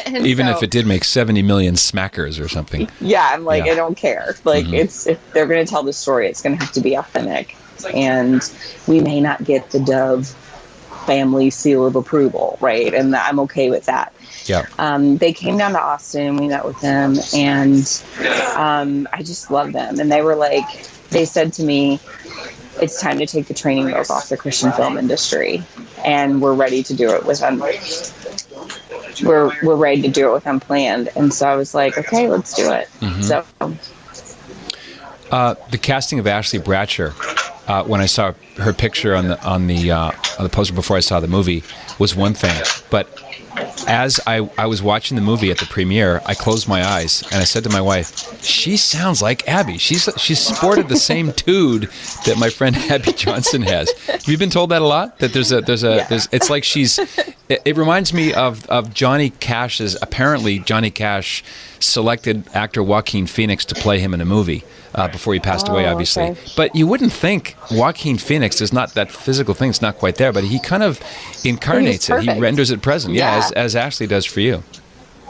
Even if it did make 70 million smackers or something. Yeah, I'm like, I don't care. Like, if they're going to tell the story, it's going to have to be authentic. And we may not get the Dove family seal of approval, right? And I'm okay with that. Yeah. They came down to Austin. We met with them, and I just love them. And they were like, they said to me, it's time to take the training wheels off the Christian film industry, and we're ready to do it with we're ready to do it with Unplanned. And so I was like, okay, let's do it. So the casting of Ashley Bratcher, when I saw her picture on the poster before I saw the movie, was one thing. But as I was watching the movie at the premiere, I closed my eyes and I said to my wife, she sounds like Abby. She's sported the same tude that my friend Abby Johnson has. Have you been told that a lot? That there's it's like it reminds me of Johnny Cash's, apparently Johnny Cash selected actor Joaquin Phoenix to play him in a movie before he passed away, obviously. Okay. But you wouldn't think Joaquin Phoenix is not that physical thing. It's not quite there, but he kind of incarnates it. He renders it present. Yeah, as Ashley does for you.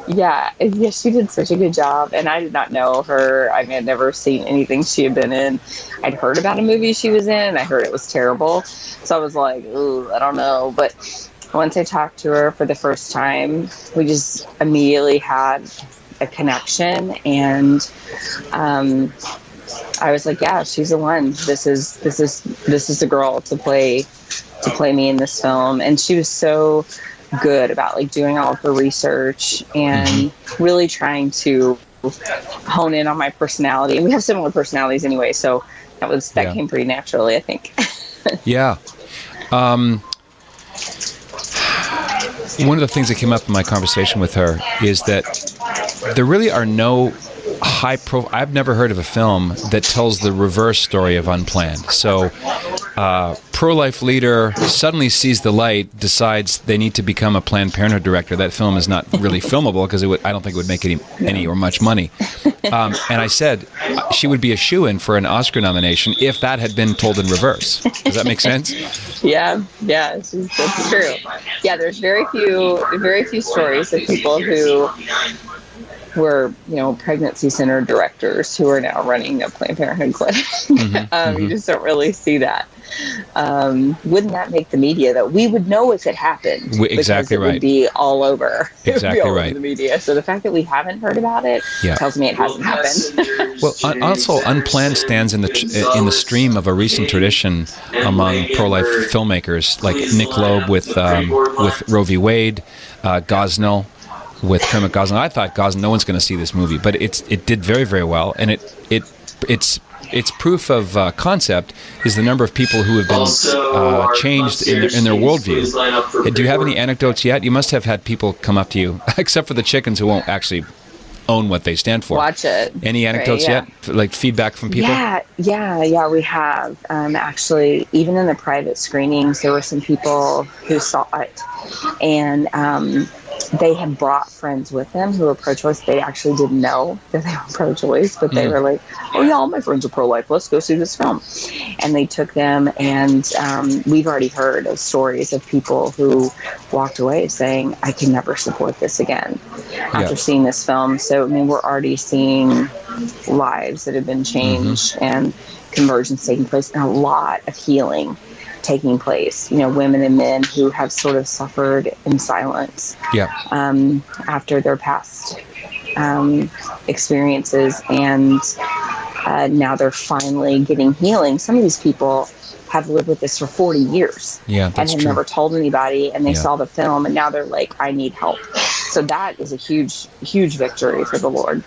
Yeah, she did such a good job, and I did not know her. I had never seen anything she had been in. I'd heard about a movie she was in, and I heard it was terrible. So I was like, ooh, I don't know. But once I talked to her for the first time, we just immediately had a connection, and I was like, yeah, she's the one. This is the girl to play me in this film. And she was so good about like doing all of her research and really trying to hone in on my personality. And we have similar personalities anyway, so that came pretty naturally, I think. Yeah. One of the things that came up in my conversation with her is that there really are no I've never heard of a film that tells the reverse story of Unplanned. So, pro-life leader suddenly sees the light, decides they need to become a Planned Parenthood director. That film is not really filmable because I don't think it would make any or much money. And I said she would be a shoo-in for an Oscar nomination if that had been told in reverse. Does that make sense? Yeah, that's true. Yeah, there's very few stories of people who were, pregnancy center directors who are now running a Planned Parenthood clinic. You just don't really see that. Wouldn't that make the media, though? We would know if it happened. Exactly right. It would be all over. Exactly it would be all right. over the media. So the fact that we haven't heard about it tells me it hasn't happened. Well, also, Unplanned stands in the stream of a recent tradition among pro-life filmmakers, like Nick Loeb with Roe v. Wade, Gosnell with Kermit Gosnell. I thought Gosnell, no one's going to see this movie, but it did very, very well, and its proof of concept is the number of people who have been changed in their worldview. Do you have any anecdotes yet? You must have had people come up to you, except for the chickens who won't actually own what they stand for. Watch it. Any anecdotes yet? Like feedback from people? Yeah, we have. Actually, even in the private screenings, there were some people who saw it, and they had brought friends with them who were pro-choice. They actually didn't know that they were pro-choice, but they were like, oh yeah, all my friends are pro-life. Let's go see this film. And they took them, and we've already heard of stories of people who walked away saying, I can never support this again after seeing this film. So, we're already seeing lives that have been changed and conversions taking place, and a lot of healing taking place, women and men who have sort of suffered in silence after their past experiences, and now they're finally getting healing. Some of these people have lived with this for 40 years and have never told anybody, and they saw the film, and now they're like, I need help. So that is a huge, huge victory for the Lord.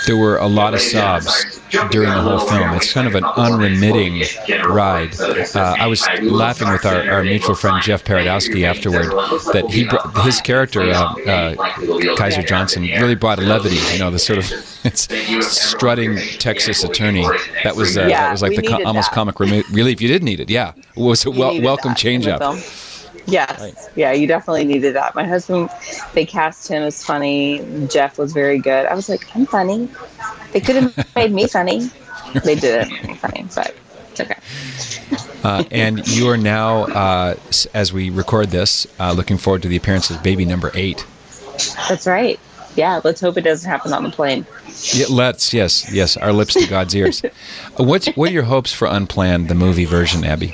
There were a lot of sobs during the whole film. It's kind of an unremitting ride. I was laughing with our mutual friend Jeff Paradowski afterward that his character Kaiser Johnson really brought levity. The sort of strutting Texas attorney. That was like the almost comic relief. You did need it. Yeah, it was a welcome change up. Yes. Right. Yeah, you definitely needed that. My husband, they cast him as funny. Jeff was very good. I was like, I'm funny. They could have made me funny. They didn't make me funny, but it's okay. And you are now, as we record this, looking forward to the appearance of baby number 8. That's right. Yeah, let's hope it doesn't happen on the plane. Yeah, yes, our lips to God's ears. What are your hopes for Unplanned, the movie version, Abby?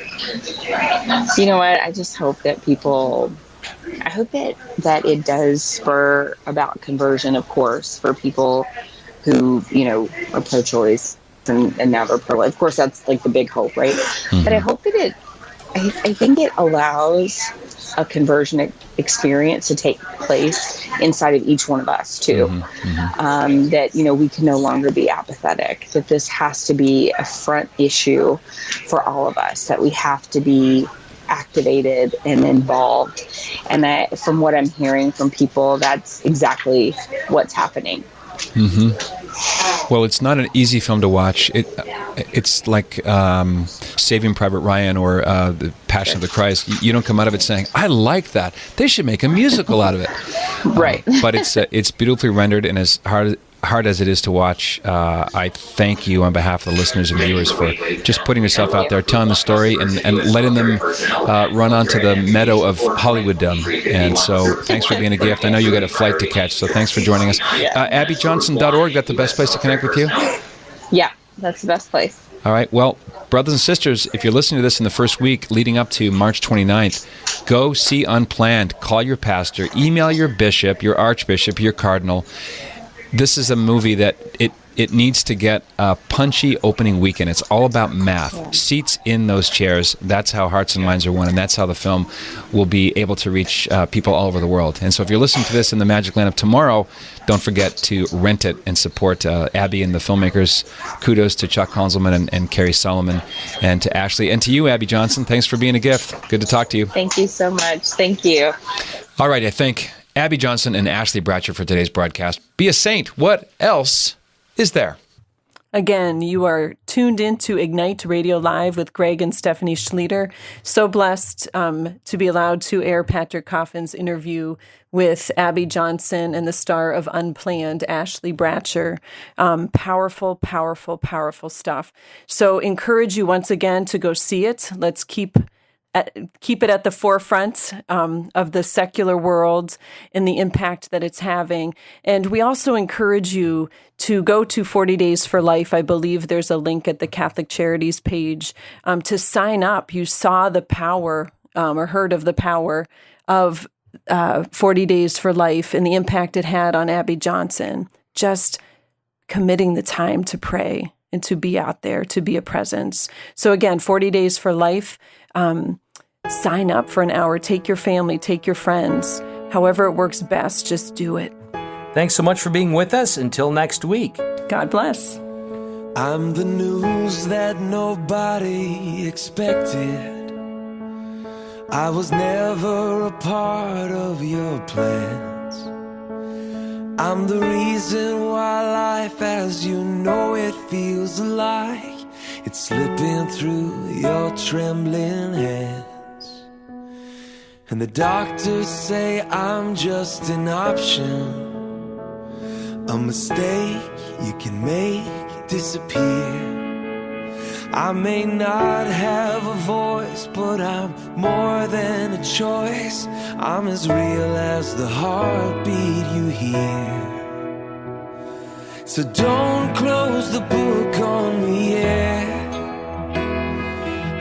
You know what? I just hope that I hope that it does spur about conversion, of course, for people who, are pro-choice and now they're pro-life. Of course, that's like the big hope, right? Mm-hmm. But I hope that I think it allows a conversion experience to take place inside of each one of us too. Mm-hmm. That we can no longer be apathetic, that this has to be a front issue for all of us, that we have to be activated and involved. And that, from what I'm hearing from people, that's exactly what's happening. Mm-hmm. Well, it's not an easy film to watch. It's like Saving Private Ryan or The Passion of the Christ. You don't come out of it saying, I like that. They should make a musical out of it. Right. But it's beautifully rendered, and as hard as it is to watch, I thank you on behalf of the listeners and viewers for just putting yourself out there, telling the story, and letting them run onto the meadow of Hollywood. And so thanks for being a gift. I know you got a flight to catch, so thanks for joining us. AbbyJohnson.org, that's the best place to connect with you? Yeah, that's the best place. All right. Well, brothers and sisters, if you're listening to this in the first week leading up to March 29th, go see Unplanned. Call your pastor. Email your bishop, your archbishop, your cardinal. This is a movie that it needs to get a punchy opening weekend. It's all about math. Yeah. Seats in those chairs. That's how hearts and minds are won, and that's how the film will be able to reach people all over the world. And so if you're listening to this in the magic land of tomorrow, don't forget to rent it and support Abby and the filmmakers. Kudos to Chuck Konzelman and Carrie Solomon, and to Ashley, and to you, Abby Johnson. Thanks for being a gift. Good to talk to you. Thank you so much. Thank you. All right, I thank Abby Johnson and Ashley Bratcher for today's broadcast. Be a saint. What else is there? Again, you are tuned into Ignite Radio Live with Greg and Stephanie Schlueter. So blessed to be allowed to air Patrick Coffin's interview with Abby Johnson and the star of Unplanned, Ashley Bratcher. Powerful, powerful, powerful stuff. So encourage you once again to go see it. Let's keep it at the forefront of the secular world and the impact that it's having. And we also encourage you to go to 40 Days for Life. I believe there's a link at the Catholic Charities page to sign up. You saw the power or heard of the power of 40 Days for Life and the impact it had on Abby Johnson. Just committing the time to pray and to be out there, to be a presence. So again, 40 Days for Life. Sign up for an hour. Take your family, take your friends. However it works best, just do it. Thanks so much for being with us. Until next week. God bless. I'm the news that nobody expected. I was never a part of your plans. I'm the reason why life as you know it feels like it's slipping through your trembling hands. And the doctors say I'm just an option, a mistake you can make disappear. I may not have a voice, but I'm more than a choice. I'm as real as the heartbeat you hear. So don't close the book on me yet.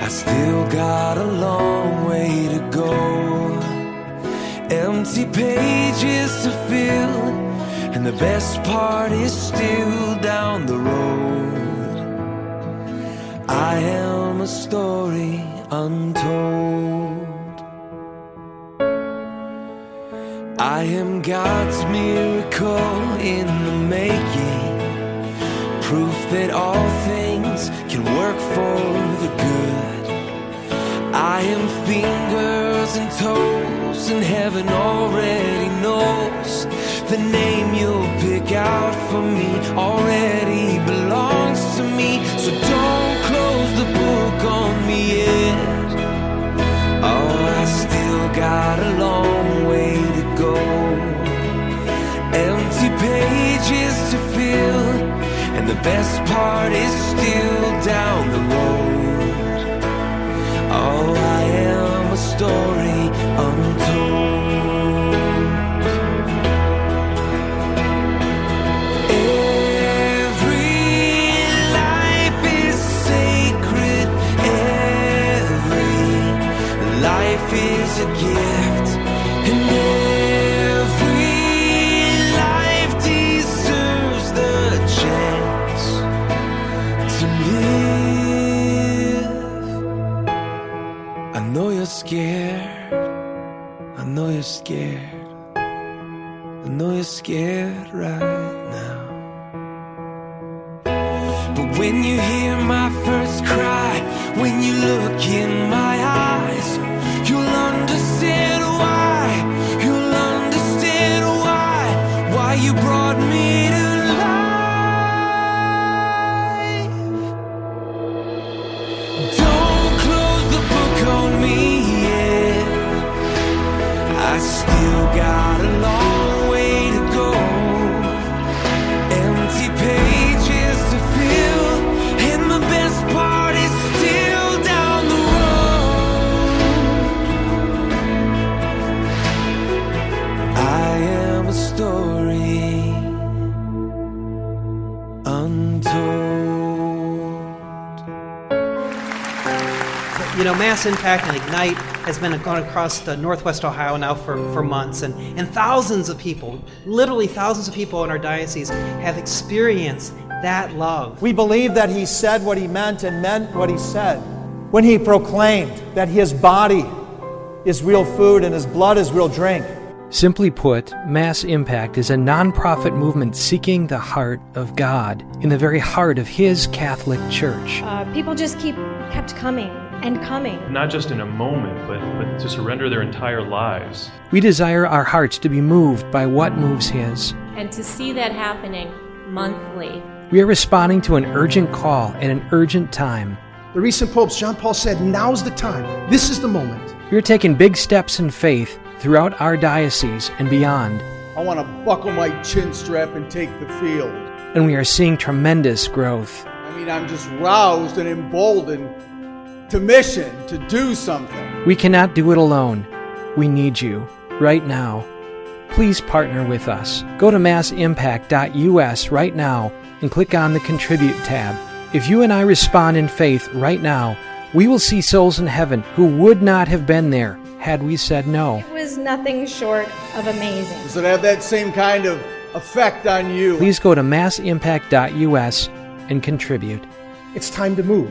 I still got a long way to go. Empty pages to fill, and the best part is still down the road. I am a story untold. I am God's miracle in the making, proof that all things can work for the good. I am fingers and toes, and heaven already knows the name you'll pick out for me already belongs to me. So don't close the book on me yet. Oh, I still got a long way to go, empty pages to fill, and the best part is still down the road. Oh, I am a story untold. Life is a gift, and every life deserves the chance to live. I know you're scared, I know you're scared, I know you're scared right now. But when you hear my first cry, when you look in my eyes, you'll understand why, you'll understand why you brought me to life. Don't close the book on me yet. I still got a long way to go, empty pages to fill, and the best part is still down the road. I am a story untold. You know, Mass Impact and Ignite has been going across the Northwest Ohio now for months, and thousands of people, literally thousands of people in our diocese have experienced that love. We believe that he said what he meant and meant what he said when he proclaimed that his body is real food and his blood is real drink. Simply put, Mass Impact is a nonprofit movement seeking the heart of God in the very heart of His Catholic Church. People just kept coming and coming. Not just in a moment, but to surrender their entire lives. We desire our hearts to be moved by what moves His. And to see that happening monthly. We are responding to an urgent call at an urgent time. The recent popes, John Paul said, now's the time. This is the moment. We are taking big steps in faith throughout our diocese and beyond. I want to buckle my chin strap and take the field. And we are seeing tremendous growth. I mean, I'm just roused and emboldened to mission, to do something. We cannot do it alone. We need you right now. Please partner with us. Go to massimpact.us right now and click on the Contribute tab. If you and I respond in faith right now, we will see souls in heaven who would not have been there had we said no. It was nothing short of amazing. Does it have that same kind of effect on you? Please go to massimpact.us and contribute. It's time to move.